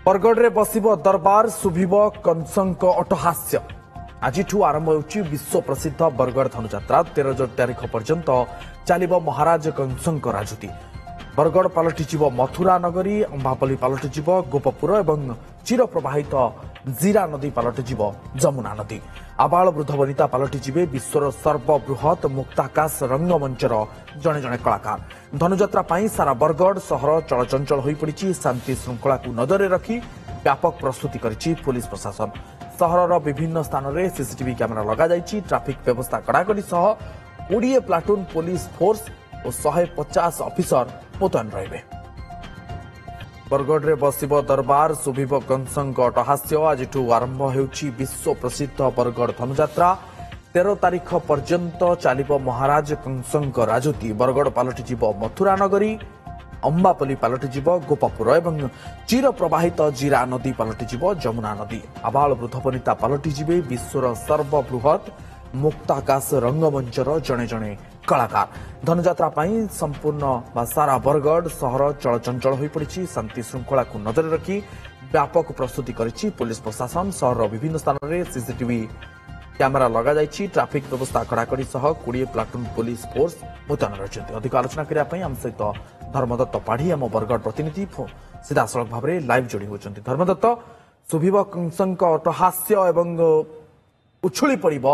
बरगढ़ बसिब दरबार शुभिब कंसंक अट्टहास्य आज आरंभ होउछि विश्व प्रसिद्ध बरगढ़ धनुयात्रा 13 तारीख पर्यंत चलिब महाराज कंसंक राजुती। बरगढ़ पलटिजिब मथुरा नगरी, अंबापल्ली पलटिजिब गोपपुर एवं चिर प्रवाहित जीरा नदी पलटिजिब जमुना नदी। आबाल वृद्ध वनिता पलटिजिबे विश्वर सर्वबृहत मुक्ताकाश रंगमंचर जणे जणे कलाकार। धनुयात्रा पाई सारा बरगढ़ सहर चलचंचल होई पड़िछि। शांति श्रृंखला को नजर रखी व्यापक प्रस्तुति करिछि पुलिस प्रशासन। सहरर विभिन्न स्थान में सीसीटीवी कैमेरा लगा जाइछि। ट्रैफिक व्यवस्था कड़ाकड़ी सह 20 प्लाटून पुलिस फोर्स और 150 ऑफिसर मुतयन रहिबे। बरगढ़ बसिब दरबार शुभिब कंसंक अट्टहास्य आज आरंभ होउछि विश्व प्रसिद्ध बरगढ़ धनुयात्रा। 13 तारीख पर्यंत चलिब महाराज कंसंक राजुती। बरगढ़ पलटिजिब मथुरा नगरी, अंबापल्ली पलटिजिब गोपपुर एवं चिर प्रवाहित जीरा नदी पलटिजिब जमुना नदी। आबाल वृद्ध वनिता पलटिजिबे विश्वर सर्वबृहत मुक्ताकाश रंगमंचर जणे जणे कलाकार। धनुयात्रा पाई संपूर्ण सारा बरगढ़ सहर चलचंचल होई पड़िछि। शांति श्रृंखला को नजर रखी व्यापक प्रस्तुति करिछि पुलिस प्रशासन। सहर विभिन्न स्थान में सीसीटीवी कैमेरा लगा जाइछि। ट्रैफिक व्यवस्था कड़ाकड़ी सह 20 प्लाटून पुलिस फोर्स मुतयन रहिछि। अधिक आलोचना करने आम सहित धर्मदत्त पाढ़ी आम बरगढ़ प्रतिनिधि सीधासलख भाव में लाइव जोड़ी होती। धर्मदत्त, शुभिब कंसंक अट्टहास्य एवं उछुली पड़िब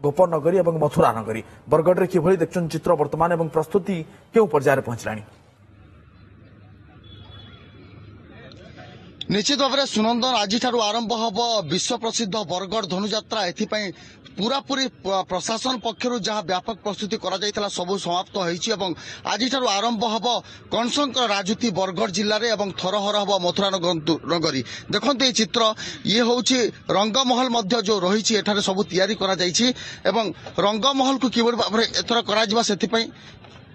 गोपनगरी और मथुरा नगरी। बरगढ़ किभली देखछन चित्र वर्तमान एवं प्रस्तुति केउ पर्यायर पहुंचलानी? निश्चित भाव में सुनंदन आज आरंभ हम विश्व प्रसिद्ध बरगढ़ धनुयात्रा। एथिपाई पूरापूरी प्रशासन पक्षर जहाँ व्यापक प्रस्तुति करा सबू समाप्त होइछि एवं आज आरंभ हम कंसंक राजुती बरगढ़ जिले में थरहर हम मथुरा नगरी। देखते ये चित्र ये हूँ रंगमहल मध्य जो रही एठारे सबू तैयारी करा जाइछि एवं रंगमहल को किभली भाव में एथर करा सेथिपाई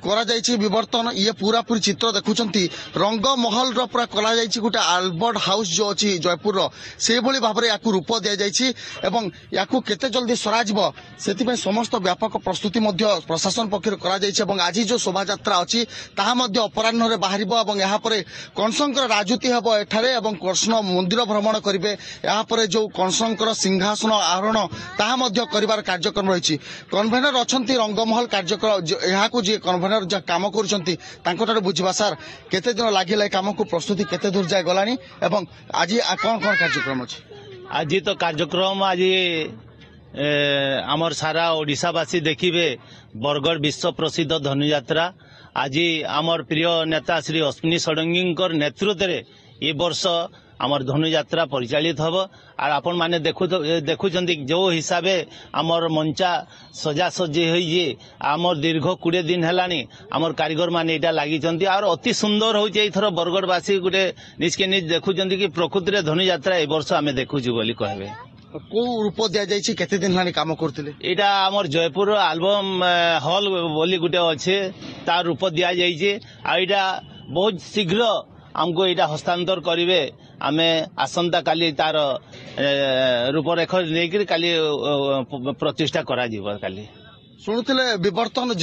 करा जाइछि विवर्तन। ये पूरापूरी चित्र देखुंत रंगमहल पूरा करा जाइछि गोटे आल्बर्ट हाउस जो अच्छी जयपुर से भली भाव में या रूप दि जाइछि एवं या केते जल्दी सराजिब से समस्त व्यापक प्रस्तुति प्रशासन पक्षर करा जाइछि। एवं आज जो शोभा यात्रा अच्छी ताहा मध्य अपराह्न रे बाहरिबो एवं यहाँ पर कंसंकर राजुती हेब एठारे एवं कृष्ण मंदिर भ्रमण करिवे। यहाँ पर जो कंसंकर सिंहासन आरोहण ताहा मध्य करिवार कार्यक्रम रही। कन्भेनर अछंती रंगमहल कार्यक्रम यहाँ को जी कन्भेनर जहाँ काम कर बुझा सार केते दिन लगे काम को प्रस्तुति केते दूर जाए गलानी एवं आज कौन कौन कार्यक्रम अच्छी? आज तो कार्यक्रम आज आमर सारा ओडिशावासी देखिए बरगढ़ विश्व प्रसिद्ध धनुयात्रा। आज आमर प्रिय नेता श्री अश्विनी षडंगी नेतृत्व में ये वर्ष आमर धनुयात्रा परिचालित हम। और आपण माने देखुं जो हिसाब आमर मंचा सजासजी हो आमर दीर्घ 20 दिन है आमर कारीगर माने इटा लगी और अति सुंदर होथर बरगढ़वासी गोटे निजके निज देखुं कि प्रकृति धनुयात्रा ए वर्ष आम देखुँ बोली कहबे। को रूप दि जाइछि केते दिन लानी काम करथिले? एटा आमर जयपुर एल्बम हॉल बोली गोटे अच्छे तार रूप दि जाइछि। आ एटा बहुत शीघ्र हमको यहाँ हस्तांतर करेंगे। आम आसंता काली तार रूपरेख नहीं काली प्रतिष्ठा करा काली शुणुले विवर्तन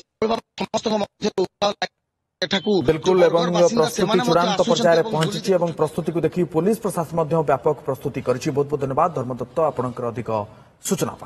बिल्कुल एवं प्रस्तुति चूड़ांत पर्यायर पहुंची और प्रस्तुति को देखी पुलिस प्रशासन व्यापक प्रस्तुति करिछि। बहुत बहुत धन्यवाद धर्मदत्त आपनकर अधिक सूचना।